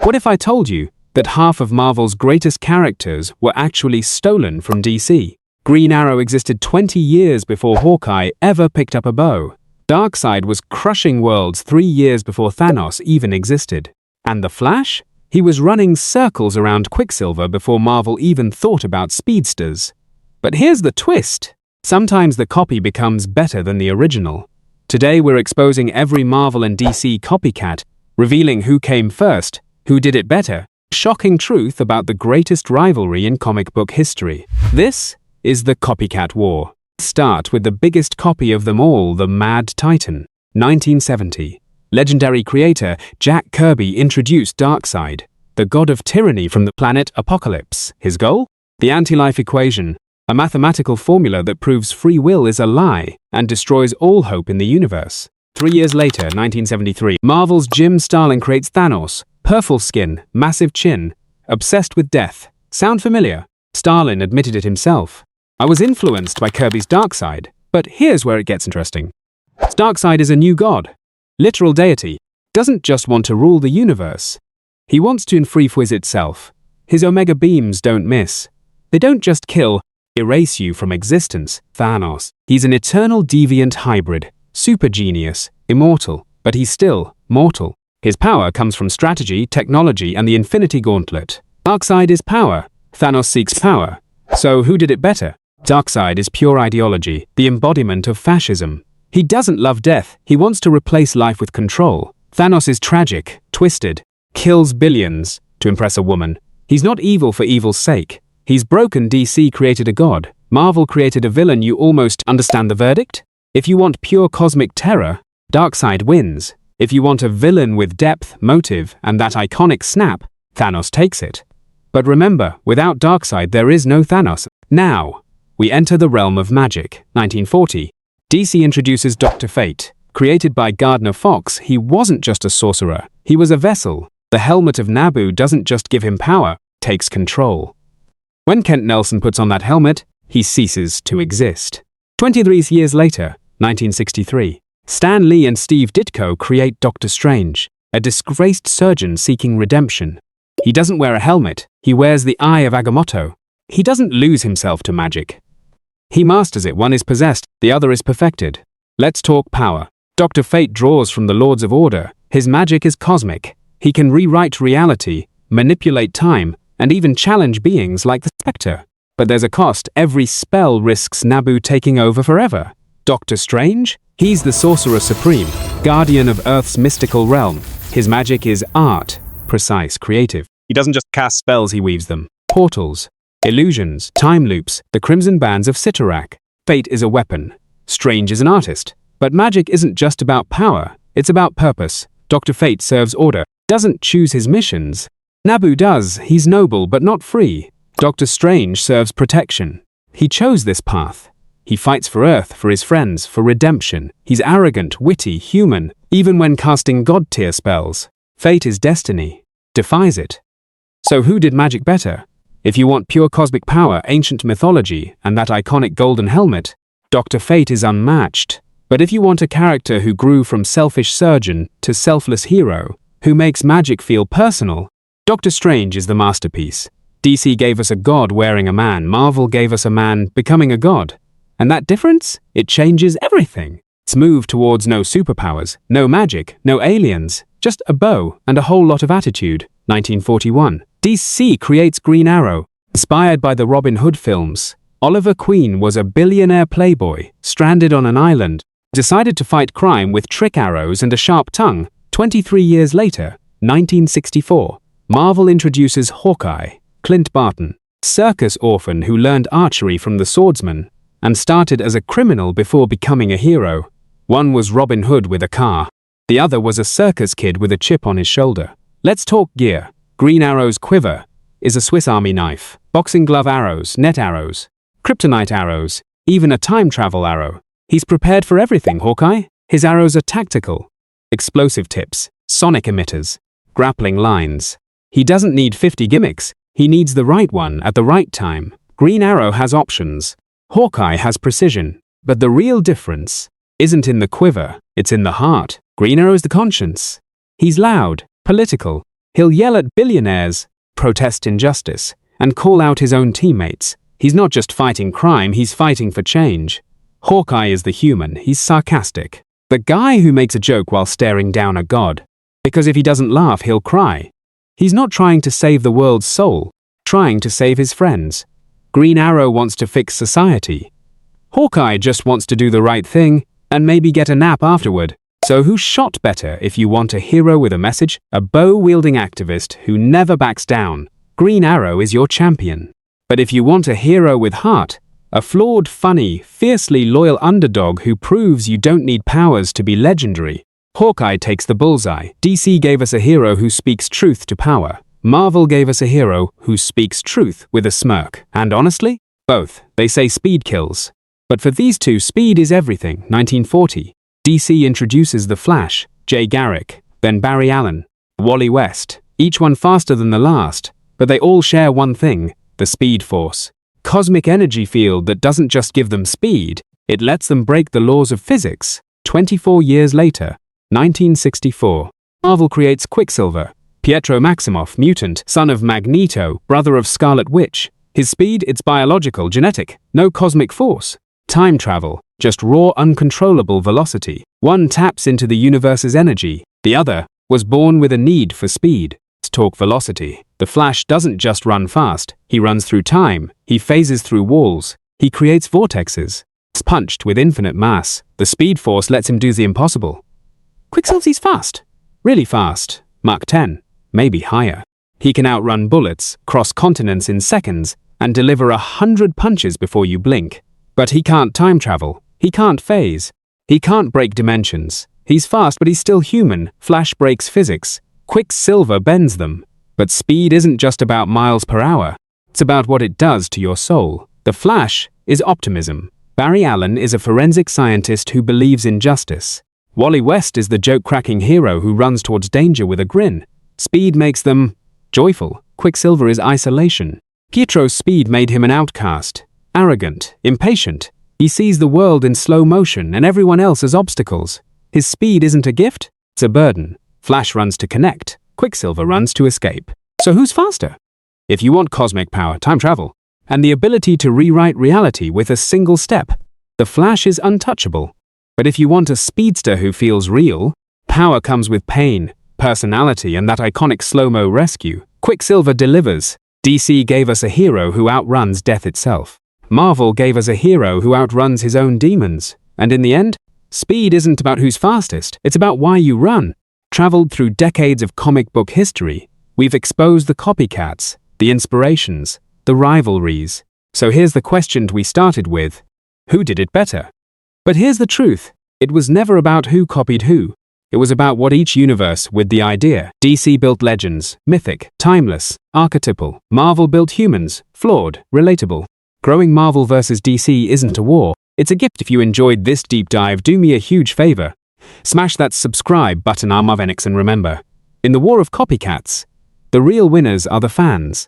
What if I told you that half of Marvel's greatest characters were actually stolen from DC? Green Arrow existed 20 years before Hawkeye ever picked up a bow. Darkseid was crushing worlds 3 years before Thanos even existed. And the Flash? He was running circles around Quicksilver before Marvel even thought about speedsters. But here's the twist. Sometimes the copy becomes better than the original. Today we're exposing every Marvel and DC copycat, revealing who came first, who did it better, shocking truth about the greatest rivalry in comic book history. This is the Copycat War. Start with the biggest copy of them all, the Mad Titan. 1970. Legendary creator Jack Kirby introduced Darkseid, the god of tyranny from the planet Apokolips. His goal? The anti-life equation, a mathematical formula that proves free will is a lie and destroys all hope in the universe. 3 years later, 1973, Marvel's Jim Starlin creates Thanos. Purple skin, massive chin, obsessed with death. Sound familiar? Starlin admitted it himself. I was influenced by Kirby's Darkseid, but here's where it gets interesting. Darkseid is a new god. Literal deity. Doesn't just want to rule the universe. He wants to enfreefwiz itself. His Omega beams don't miss. They don't just kill, erase you from existence. Thanos. He's an eternal deviant hybrid, super genius, immortal, but he's still mortal. His power comes from strategy, technology, and the Infinity Gauntlet. Darkseid is power. Thanos seeks power. So who did it better? Darkseid is pure ideology, the embodiment of fascism. He doesn't love death, he wants to replace life with control. Thanos is tragic, twisted, kills billions to impress a woman. He's not evil for evil's sake. He's broken. DC created a god. Marvel created a villain. You almost understand the verdict? If you want pure cosmic terror, Darkseid wins. If you want a villain with depth, motive, and that iconic snap, Thanos takes it. But remember, without Darkseid there is no Thanos. Now, we enter the realm of magic. 1940. DC introduces Dr. Fate. Created by Gardner Fox, he wasn't just a sorcerer, he was a vessel. The helmet of Nabu doesn't just give him power, takes control. When Kent Nelson puts on that helmet, he ceases to exist. 23 years later, 1963, Stan Lee and Steve Ditko create Doctor Strange, a disgraced surgeon seeking redemption. He doesn't wear a helmet, he wears the Eye of Agamotto. He doesn't lose himself to magic. He masters it. One is possessed, the other is perfected. Let's talk power. Dr. Fate draws from the Lords of Order. His magic is cosmic. He can rewrite reality, manipulate time, and even challenge beings like the Spectre. But there's a cost. Every spell risks Nabu taking over forever. Doctor Strange? He's the Sorcerer Supreme, guardian of Earth's mystical realm. His magic is art, precise, creative. He doesn't just cast spells, he weaves them. Portals, illusions, time loops, the crimson bands of Cyttorak. Fate is a weapon. Strange is an artist. But magic isn't just about power, it's about purpose. Dr. Fate serves order, doesn't choose his missions. Nabu does. He's noble but not free. Doctor Strange serves protection. He chose this path. He fights for Earth, for his friends, for redemption. He's arrogant, witty, human, even when casting god-tier spells. Fate is destiny. Defies it. So who did magic better? If you want pure cosmic power, ancient mythology, and that iconic golden helmet, Dr. Fate is unmatched. But if you want a character who grew from selfish surgeon to selfless hero, who makes magic feel personal, Doctor Strange is the masterpiece. DC gave us a god wearing a man, Marvel gave us a man becoming a god. And that difference? It changes everything. It's moved towards no superpowers, no magic, no aliens, just a bow and a whole lot of attitude. 1941. DC creates Green Arrow. Inspired by the Robin Hood films, Oliver Queen was a billionaire playboy, stranded on an island, decided to fight crime with trick arrows and a sharp tongue. 23 years later, 1964, Marvel introduces Hawkeye, Clint Barton, circus orphan who learned archery from the swordsman and started as a criminal before becoming a hero. One was Robin Hood with a car. The other was a circus kid with a chip on his shoulder. Let's talk gear. Green Arrow's quiver is a Swiss Army knife, boxing glove arrows, net arrows, kryptonite arrows, even a time travel arrow. He's prepared for everything, Hawkeye. His arrows are tactical. Explosive tips, sonic emitters, grappling lines. He doesn't need 50 gimmicks. He needs the right one at the right time. Green Arrow has options. Hawkeye has precision. But the real difference isn't in the quiver, it's in the heart. Green Arrow is the conscience. He's loud, political. He'll yell at billionaires, protest injustice, and call out his own teammates. He's not just fighting crime, he's fighting for change. Hawkeye is the human, he's sarcastic. The guy who makes a joke while staring down a god. Because if he doesn't laugh, he'll cry. He's not trying to save the world's soul, trying to save his friends. Green Arrow wants to fix society. Hawkeye just wants to do the right thing, and maybe get a nap afterward. So who's shot better if you want a hero with a message? A bow-wielding activist who never backs down. Green Arrow is your champion. But if you want a hero with heart, a flawed, funny, fiercely loyal underdog who proves you don't need powers to be legendary, Hawkeye takes the bullseye. DC gave us a hero who speaks truth to power. Marvel gave us a hero who speaks truth with a smirk. And honestly, both. They say speed kills. But for these two, speed is everything. 1940. DC introduces the Flash, Jay Garrick, then Barry Allen, Wally West, each one faster than the last, but they all share one thing, the Speed Force. Cosmic energy field that doesn't just give them speed, it lets them break the laws of physics. 24 years later, 1964, Marvel creates Quicksilver, Pietro Maximoff, mutant, son of Magneto, brother of Scarlet Witch. His speed, it's biological, genetic, no cosmic force. Time travel, just raw, uncontrollable velocity. One taps into the universe's energy, the other was born with a need for speed. Let's talk velocity. The Flash doesn't just run fast, he runs through time, he phases through walls, he creates vortexes. It's punched with infinite mass. The Speed Force lets him do the impossible. Quicksilver's fast. Really fast. Mach 10. Maybe higher. He can outrun bullets, cross continents in seconds, and deliver 100 punches before you blink. But he can't time travel. He can't phase. He can't break dimensions. He's fast, but he's still human. Flash breaks physics. Quicksilver bends them. But speed isn't just about miles per hour. It's about what it does to your soul. The Flash is optimism. Barry Allen is a forensic scientist who believes in justice. Wally West is the joke-cracking hero who runs towards danger with a grin. Speed makes them joyful. Quicksilver is isolation. Pietro's speed made him an outcast. Arrogant, impatient. He sees the world in slow motion and everyone else as obstacles. His speed isn't a gift, it's a burden. Flash runs to connect. Quicksilver runs to escape. So who's faster? If you want cosmic power, time travel, and the ability to rewrite reality with a single step, the Flash is untouchable. But if you want a speedster who feels real, power comes with pain, personality, and that iconic slow-mo rescue. Quicksilver delivers. DC gave us a hero who outruns death itself. Marvel gave us a hero who outruns his own demons. And in the end, speed isn't about who's fastest, it's about why you run. Traveled through decades of comic book history, we've exposed the copycats, the inspirations, the rivalries. So here's the question we started with. Who did it better? But here's the truth. It was never about who copied who. It was about what each universe with the idea. DC built legends, mythic, timeless, archetypal. Marvel built humans, flawed, relatable. Growing Marvel versus DC isn't a war. It's a gift. If you enjoyed this deep dive, do me a huge favor. Smash that subscribe button, and remember, in the war of copycats, the real winners are the fans.